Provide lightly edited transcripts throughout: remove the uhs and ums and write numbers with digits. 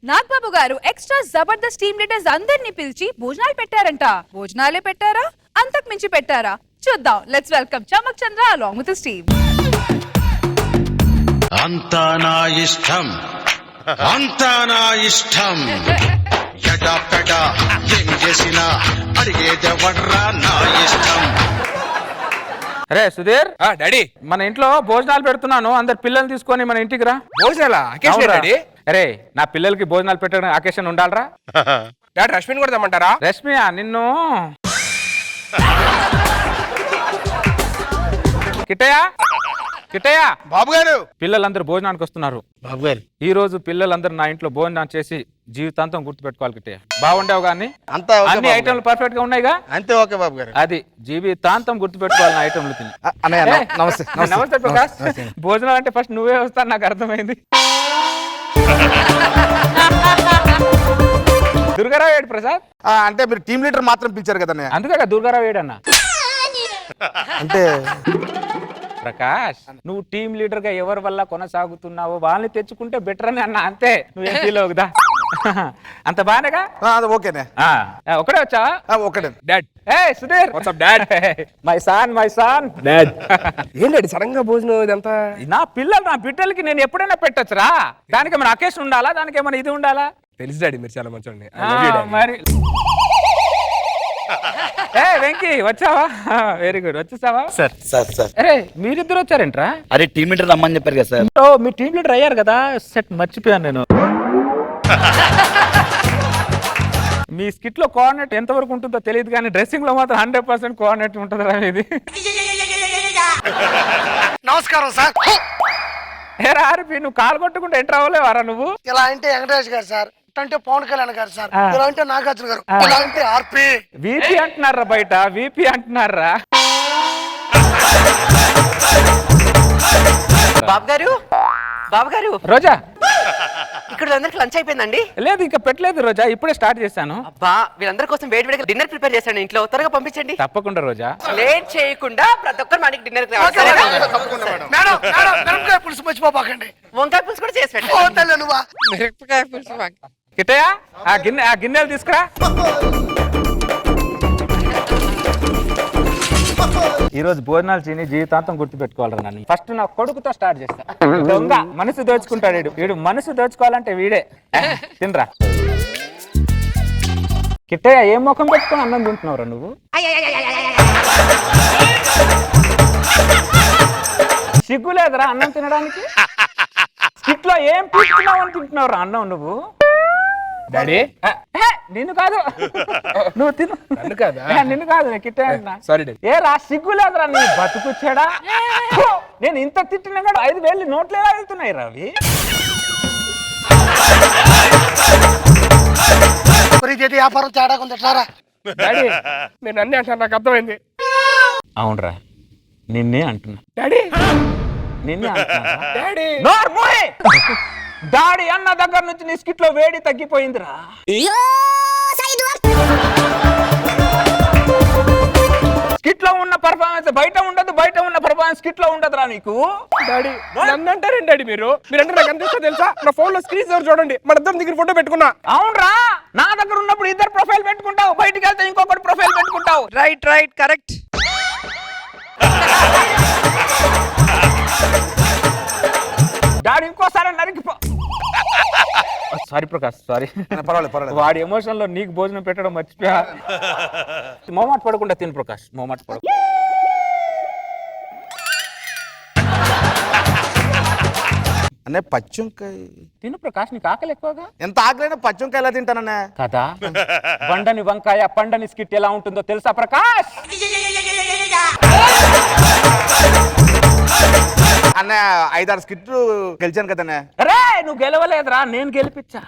నాగబాబు గారు extra Jabardasth team leaders అందరినీ పిలిచి భోజనాలు పెట్టారంట. భోజనాలే పెట్టారా, అంతకు మించి పెట్టారా? చూద్దాం. Let's welcome Chammak Chandra along with his team. అంతా నా ఇష్టం, అంతా నా ఇష్టం. ఎడా పెడా ఏం చేసినా అడిగేదెవడ్రా నా ఇష్టం. అరే సుధీర్, డాడీ మన ఇంట్లో భోజనాలు పెడుతున్నాను, అందరు పిల్లల్ని తీసుకొని మన ఇంటికి రా. భోజనాలా? Occasion daddy. అరే నా పిల్లలకి భోజనాలు పెట్టడం అకేషన్ ఉండాలరా. డాడీ రష్మిని కూడా తెమ్మంటారా? రష్మియా నిన్ను కిట్టయ్య కిట్టయ్య బాబు గారు, పిల్లలందరూ భోజనానికి వస్తున్నారు. బాబు గారు ఈ రోజు పిల్లలందరూ నా ఇంట్లో భోజనం చేసి జీవితాంతం గుర్తుపెట్టుకోవాలి కిట్టయ్య. బాగుండేవు కానీ అంతా అన్ని ఐటమ్లు పర్ఫెక్ట్ గా ఉన్నాయిగా? అంతే ఓకే బాబు గారు. అది జీవితాంతం గుర్తుపెట్టుకోవాలి నా ఐటమ్లు తిని. అన్నయ్య నమస్తే. నమస్తే ప్రకాష్. భోజనాలు అంటే ఫస్ట్ నువ్వే వస్తాను నాకు అర్థమైంది. దుర్గారావు ఏడు ప్రసాద్ అంటే మీరు టీమ్ లీడర్ మాత్రం పిలిచారు కదా అన్నయ్య. అందుకే దుర్గారావు ఏడు అన్న. అంటే ప్రకాష్ నువ్వు టీమ్ లీడర్ గా ఎవరి వల్ల కొనసాగుతున్నావో వాళ్ళని తెచ్చుకుంటే బెటర్ అని అన్న. అంతే, నువ్వేం ఫీల్ అవుదా? అంత బానేగా? అది ఓకేనే. ఒకటే వచ్చావా? ఒకటే డాడ్. ఏ Sudheer, what's up dad? My son dad. ఏం డాడీ సడన్ గా భోజనం ఇదంతా? నా బిడ్డలకి నేను ఎప్పుడైనా పెట్టొచ్చురా. దానికి ఏమైనా అకేషన్ ఉండాలా, దానికి ఏమైనా ఇది ఉండాలా? తెలుసు డాడీ, మీరు చాలా మంచి. మరి ఏ వెంకీ వచ్చావా? Very good. వచ్చేసావా? సార్. అరే మీరిద్దరు వచ్చారేంట్రా? అరే టీమ్ లీడర్ రమ్మని చెప్పారు కదా సార్. ఓ మీ టీమ్ లీడర్ అయ్యారు కదా. సెట్ మర్చిపోయాను నేను. మీ స్కిట్ లో కోఆర్డినేట్ ఎంత వరకు ఉంటుందో తెలియదు కానీ డ్రెస్సింగ్ లో మాత్రం 100% కోఆర్డినేట్ ఉంటుందిరా ఇది. నమస్కారం సార్. ఏరా ఆర్పి, నువ్వు కాలు కొట్టుకుంటే ఎంటర్ అవ్వలేవారా నువ్వు? ఇలా అంటే వెంకటేష్ గారు సార్, అంటే పవన్ కళ్యాణ్ గారు సార్, ఇలా అంటే నాగార్జున గారు, ఇలా అంటే ఆర్పి. వీపీ అంటున్నారా బయట? వీపీ అంటున్నారా? బాబు గారు రోజా ఇక్కడ అందరికి లంచ్ అయిపోయిందండి? లేదు ఇంకా పెట్టలేదు రోజా, ఇప్పుడే స్టార్ట్ చేశాను. అబ్బా, వీళ్ళందరి కోసం వేడి వేడిగా డిన్నర్ ప్రిపేర్ చేశాను ఇంట్లో, త్వరగా పంపించండి. తప్పకుండా రోజా. లేట్ చేయకుండా ప్రతి ఒక్కరు మనకి డిన్నర్ మేడం మేడం మిరపకాయ పులుసు మర్చిపోబాకండి. వంకాయ పులుసు కూడా చేసి ఓ తల్లి నువ్వా. మిరపకాయ పులుసు కిట్టయ్య ఆ గిన్నెలు తీసుకురా. ఈ రోజు భోజనాలు తిని జీవితాంతం గుర్తు పెట్టుకోవాలరా నన్ను. ఫస్ట్ నా కొడుకుతో స్టార్ట్ చేస్తా. దొంగ మనసు దోచుకుంటాడు వీడు. మనసు దోచుకోవాలంటే వీడే. తినరా. కిట్టయ్య ఏం ముఖం పెట్టుకొని అన్నం తింటున్నావురా నువ్వు? సిగ్గు లేదురా అన్నం తినడానికి? స్కిట్ లో ఏం పీకుతున్నావు అని తింటున్నావురా అన్నం నువ్వు? డాడీ నిన్ను కాదు, నువ్వు తిను. నిన్ను కాదు కిట్టయ్య. Sorry daddy. ఏ రా సిగ్గు లేదురా నీ బతుకుచ్చాడా? నేను ఇంత తిట్టినా కూడా 5,000 నోట్లు ఎలా వెళ్తున్నాయి రవి? వ్యాపారం తేడా కొంత సారా. డాడీ నేను అన్ని అంటాను, నాకు అర్థమైంది. అవునరా, నిన్నే అంటున్నా. డాడీ నిన్నే అంటున్నా. డాడీ దాడి అన్న దగ్గర నుంచి నీ స్కిట్ లో వేడి తగ్గిపోయిందిరా. స్కిట్ లో ఉన్న పర్ఫార్మెన్స్ బయట ఉండదు, బయట ఉన్న పర్ఫార్మెన్స్ స్కిట్ లో ఉండదురా నీకు. డాడీ నన్ను అంటారేంటి డాడీ మీరంటే నాకు ఎంత ఇష్టం తెలుసా? నా ఫోన్ లో స్క్రీన్ షాట్ చూడండి, మన ఇద్దరం దగ్గర ఫోటో పెట్టుకున్నా. అవునరా, నా దగ్గర ఉన్నప్పుడు ఇద్దరు ప్రొఫైల్ పెట్టుకుంటావు, బయటికి వెళ్తే ఇంకొకటి ప్రొఫైల్ పెట్టుకుంటావు. Right correct. డాడీ ఇంకోసారి నరికిపో. Sorry Prakash, sorry. పర్వాలేదు. వాడి ఎమోషన్ లో నీకు భోజనం పెట్టడం మర్చిపోయా. మొహమాట పడకుండా తిను ప్రకాష్, మొహమాట పడ. అనే పచ్చివంకాయ తిను ప్రకాష్, నీకు ఆకలి ఎక్కువగా. ఎంత ఆకలైనా పచ్చివంకాయ ఎలా తింటానన్నా? కదా, బండని వంకాయ పండని స్కిట్ ఎలా ఉంటుందో తెలుసా ప్రకాష్? అన్న 5-6 స్కిట్లు గెలిచాను కదన్నా. రే నువ్వు గెలవలేదురా, నేను గెలిపించా.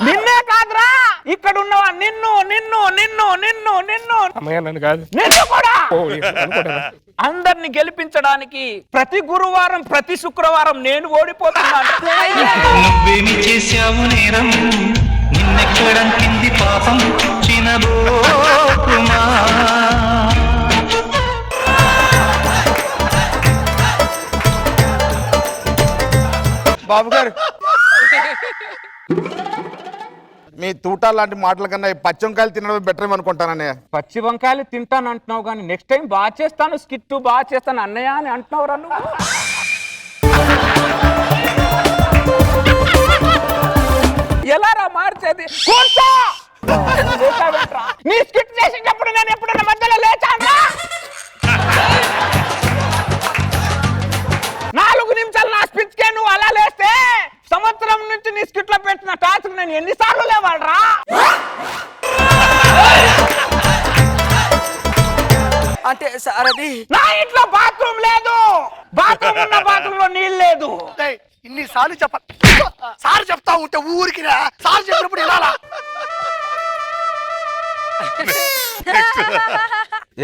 నిన్నే కాదురా, ఇక్కడ ఉన్నవా నిన్ను నిన్ను నిన్ను నిన్ను నిన్ను నన్ను కాదు, నిన్ను కూడా అందరిని గెలిపించడానికి ప్రతి గురువారం ప్రతి శుక్రవారం నేను ఓడిపోతున్నాను. నువ్వేమి చేశావు నేరం, నిన్నెక్కడం కింది పాపం చినబోకుమా. బాబు గారు మీ తూటాలు లాంటి మాటల కన్నా ఈ పచ్చంకాయలు తినడం బెటర్ అనుకుంటాననే. పచ్చి వంకాయలు తింటాను అంటున్నావు కానీ నెక్స్ట్ టైం బాగా చేస్తాను, స్కిట్ బాగా చేస్తాను అన్నయ్య అని అంటున్నావు రా నువ్వు. ఎలా రా మార్చేది? కూర్చో! లేచావేంట్రా? నీ స్కిట్ చేసేటప్పుడు నేను ఎప్పుడైనా మధ్యలో లేచాను? 4 నిమిషాలు నా స్పిచ్ కే నువ్వు అలా లేస్తే సంవత్సరం నుంచి నీ స్కిట్ లో పెట్టిన టార్చర్ నేను ఎన్నిసార్లు లేవాడరా? అంటే సార్ అది నా ఇంట్లో బాత్రూమ్ లేదు, బాత్రూమ్ ఉన్న బాత్రూమ్ లో నీళ్ళు లేదు. ఇన్నిసార్లు సార్ చెప్తా ఉంటే ఊరికి సార్ చెప్పినప్పుడు వినాలా?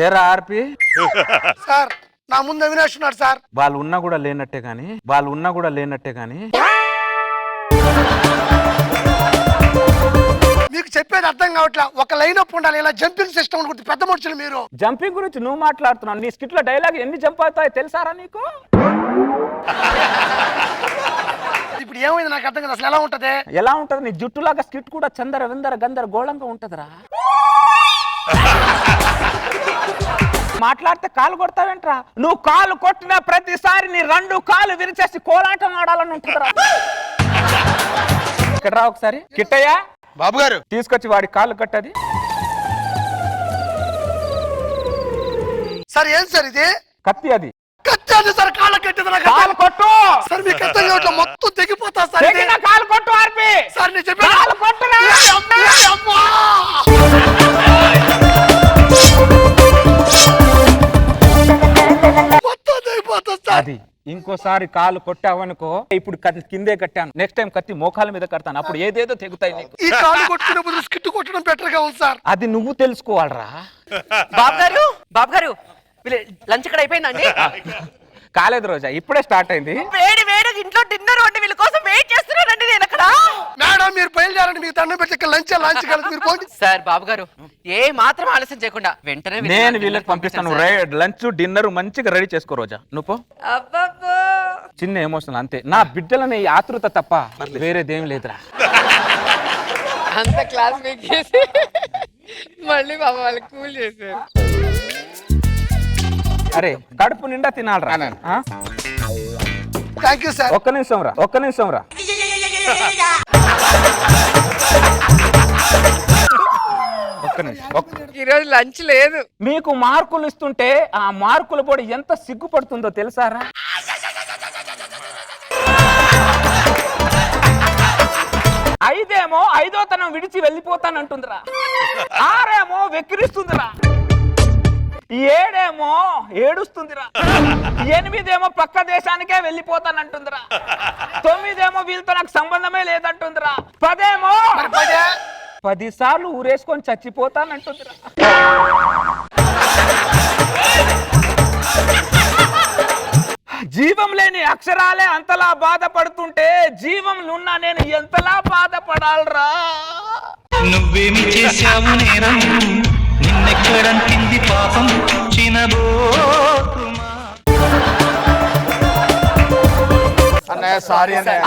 ఏరా ఆర్పి, సార్ నా ముందు అవినాష్ ఉన్నాడు సార్. వాళ్ళు ఉన్నా కూడా లేనట్టే గాని మీకు చెప్పేది అర్థం కావట్లా. ఒక లైన్ అప్ ఉండాలి. ఇలా జంపింగ్ సిస్టమ్ గురించి పెద్ద మనుషులు మీరు. జంపింగ్ గురించి నువ్వు మాట్లాడుతున్నావు. నీ స్కిట్ లో డైలాగ్ ఎన్ని జంప్ అవుతాయో తెలుసారా నీకు? ఇప్పుడు ఏమైంది నాకు అర్థం కదా. అసలు ఎలా ఉంటది? ఎలా ఉంటది? నీ జుట్టులాగా స్కిట్ కూడా చందర విందర గందర గోళంగా ఉంటదిరా. మాట్లాడితే కాలు కొడతావేంట్రా? నువ్వు కాలు కొట్టిన ప్రతిసారి నీ 2 కాలు విరిచేసి కోలాటం ఆడాలని ఉంటుందిరా. ఇక్కడ రా ఒకసారి. కిట్టయ్య బాబు గారు తీసుకొచ్చి వాడి కాలు కట్టది. సార్ ఏం సార్ ఇది? కత్తి అది. కత్తి అది సార్. కాళ్ళ కట్టేది నాకు కాలు కొట్టు సార్. మీకు అర్థం కావట్లా. మొత్తం తెగిపోతా సార్. తెగిన కాలు కొట్టు ఆర్పి. సార్ నేను చెప్పాను కాలు కొట్టురా. మొత్తం తెగిపోతా సార్. అది ఇంకోసారి కాలు కొట్టావనుకో, ఇప్పుడు కిందే కట్టాను, నెక్స్ట్ టైం కత్తి మోకాల మీద కడతాను, అప్పుడు ఏదేదో తెగుతాయి నీకు. ఈ కాలు కొట్టుకునే బదులు స్కిట్ కొట్టడం బెటర్ గా ఉంది సార్. అది నువ్వు తెలుసుకోవాలరా. బాబు గారు లంచ్ ఇక్కడ అయిపోయిందండి? కాలేదు రోజా, ఇప్పుడే స్టార్ట్ అయింది. వేడి వేడి ఇంట్లో డిన్నర్ వండి వీళ్ళ కోసం వెయిట్ చేస్తున్నానండి నేను అక్కడ. మేడం మీరు బయలుదేరండి. మీకు దండం పెట్టి లంచ్ కలిసి మీరు పోండి. సార్ బాబు గారు ఏ మాత్రం ఆలస్యం చేయకుండా వెంటనే నేను వీళ్ళకి పంపిస్తాను. లంచ్ డిన్నర్ మంచిగా రెడీ చేసుకో రోజా. నువ్వు చిన్న ఎమోషన్ అంతే. నా బిడ్డలని ఆతృత తప్ప వేరేదేం లేదురా. అంత క్లాస్ చేసి మళ్ళీ బాబా వాళ్ళకి కూల్ చేశారు. అరే కడుపు నిండా తినాలరా. Thank you sir. ఒక్క నిమిషం రా. ఈరోజు లంచ్ లేదు. మీకు మార్కులు ఇస్తుంటే ఆ మార్కుల పొడి ఎంత సిగ్గుపడుతుందో తెలుసారా? ఐదేమో ఐదోతనం విడిచి వెళ్ళిపోతానంటుందిరా. 6 వెక్కిరిస్తుందిరా. 7 ఏడుస్తుందిరా. 8 పక్క దేశానికే వెళ్ళిపోతానంటుందిరా. 9 వీళ్ళతో నాకు సంబంధమే లేదంటుందిరా. 10 10 సార్లు ఊరేసుకొని చచ్చిపోతానంటుందిరా. జీవం లేని అక్షరాలే అంతలా బాధపడుతుంటే జీవంలో ఉన్న నేను ఎంతలా బాధపడాలరా? నువ్వేమి చేశావు నేరం, నిన్నెక్కడంటింది పాపం చినబోతుమా. అన్నయ్య సారీ అన్నయ్య.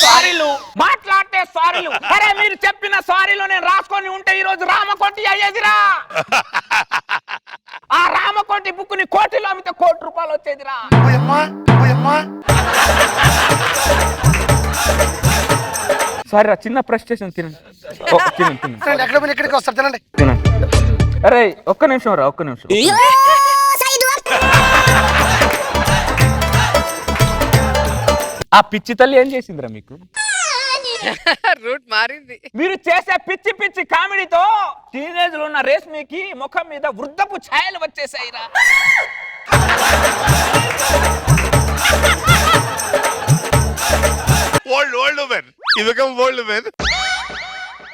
సారీలు మాట్లాడితే సారీలు. అరే మీరు చెప్పిన సారీలు నేను రాసుకొని ఉంటే ఈ రోజు రామకోటి అయ్యేదిరా. ఆ రామకోటి బుక్ ని కోటిలో అమ్మితే ₹1 కోటి వచ్చేదిరా. సారీ రా, చిన్న ఫ్రస్ట్రేషన్. తినండి. ఎక్కడికి వస్తారు తినండి. అరే ఒక్క నిమిషం రా, ఒక్క నిమిషం. ఆ పిచ్చి తల్లి ఏం చేసిందిరా మీకు? రూట్ మారింది. మీరు చేసే పిచ్చి పిచ్చి కామెడీతో టీనేజ్ లో ఉన్న రేష్మికి ముఖం మీద వృద్ధపు ఛాయలు వచ్చేసాయిరా.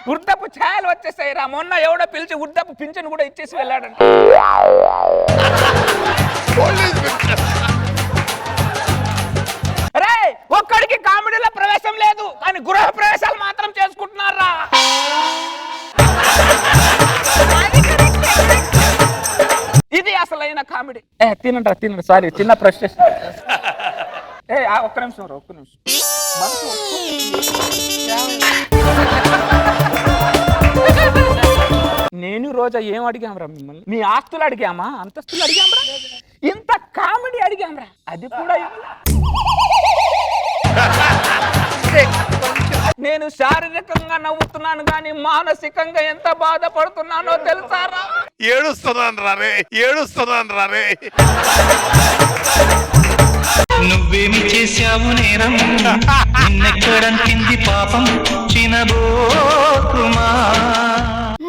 వృద్ధపు ఛాయలు వచ్చేసాయిరా. మొన్న ఎవడో పిలిచి వృద్ధపు పింఛను కూడా ఇచ్చేసి వెళ్ళాడంట. అరే ఒక్కడికి కామెడీలో ప్రవేశం లేదు కానీ గృహ ప్రవేశాలు మాత్రం చేసుకుంటున్నారా? ఇది అసలైన కామెడీ. తినండి. సారీ చిన్న ఫ్రస్ట్రేషన్. ఒక్క నిమిషం. రోజా ఏం అడిగాంరా మిమ్మల్ని? మీ ఆస్తులు అడిగామా, అంతస్తులు అడిగాంరా, ఇంత కామెడీ అడిగాంరా, అది కూడా ఇవ్వలే. నేను శారీరకంగా నవ్వుతున్నాను కానీ మానసికంగా ఎంత బాధపడుతున్నానో తెలుసారా? ఏడుస్తున్నాను రారే నువ్వేమి చేశావు నేరం నిన్నెక్కడంటింది పాపం చినబోకుమా.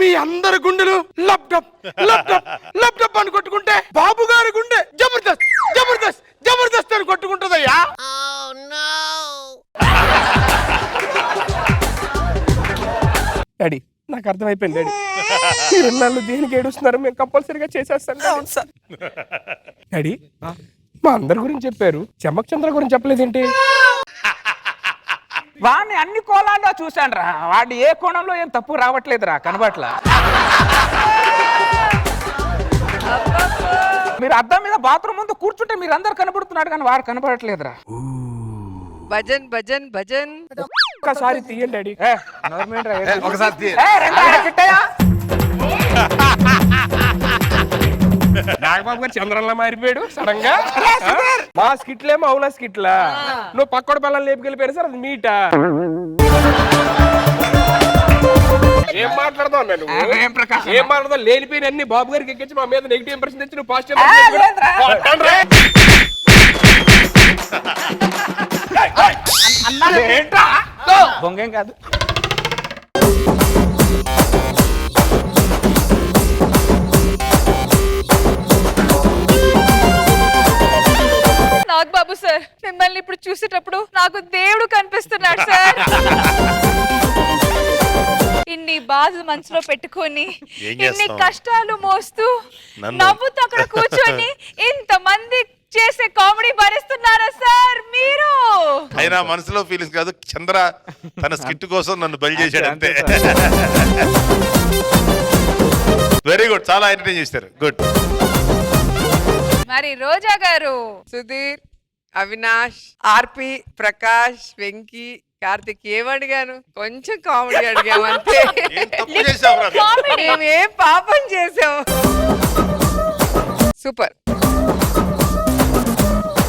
మీ అందరి గుండెలు లప్టప్ లప్టప్ లప్టప్ అని కొట్టుకుంటే బాబు గారి గుండె జబర్దస్త్ జబర్దస్త్ జబర్దస్త్ అని కొట్టుకుంటుందయ్యా. డాడీ నాకు అర్థమైపోయింది డాడీ. మీరు నన్ను దేనికి ఏడుస్తున్నారు, మేము కంపల్సరీగా చేసేస్తాం. అవును సార్. డాడీ మా అందరి గురించి చెప్పారు, చమ్మక్ చంద్ర గురించి చెప్పలేదేంటి? వాడిని అన్ని కోణాల్లో చూశాను రా, వాడు ఏ కోణంలో ఏం తప్పు రావట్లేదురా, కనబట్లా. మీరు అద్దం మీద బాత్రూమ్ ముందు కూర్చుంటే మీరు అందరు కనబడుతున్నాడు కానీ వాడు కనబడట్లేదురా. భజన్ భజన్ భజన్. ఒక్కసారి తీయండి డాడీ. ఒకసారి నాగబాబు గారు చంద్రంలా మారిపోయాడు సడన్ గా. మా స్కిట్లేమో అవునా స్కిట్లా, నువ్వు పక్కడు పిల్లలు లేపుకెళ్ళిపోయారు సార్, అది మీటా? ఏం మాట్లాడదాం ఏం మాట్లాడదాం? లేనిపోయిన అన్ని బాబు గారికి ఎక్కించి మా మీద నెగిటివ్ ఇంప్రెషన్ తెచ్చి నువ్వు పాజిటివ్. బొంగేం కాదు. నాగబాబు సార్, మిమ్మల్ని ఇప్పుడు చూసేటప్పుడు నాకు దేవుడు కనిపిస్తున్నాడు సార్. ఇన్ని బాధలు మనసులో పెట్టుకొని ఇన్ని కష్టాలు మోస్తూ నవ్వుతూ అక్కడ కూర్చొని ఇంతమంది చేసే కామెడీ భరిస్తున్నారా సార్ మీరు? అయినా మనసులో ఫీలింగ్స్ కాదు, చంద్ర తన స్కిట్ కోసం నన్ను బలి చేశాడు అంతే. వెరీ గుడ్, చాలా ఎంటర్టైన్ చేశారు. గుడ్. మరి రోజా గారు, సుధీర్, అవినాష్, ఆర్పి, ప్రకాష్, వెంకీ, కార్తిక్ ఏమడిగాను? కొంచెం కామెడీ అడిగాము అంతే. ఏం తప్పు చేశావురా? మేమేం పాపం చేసాం. సూపర్.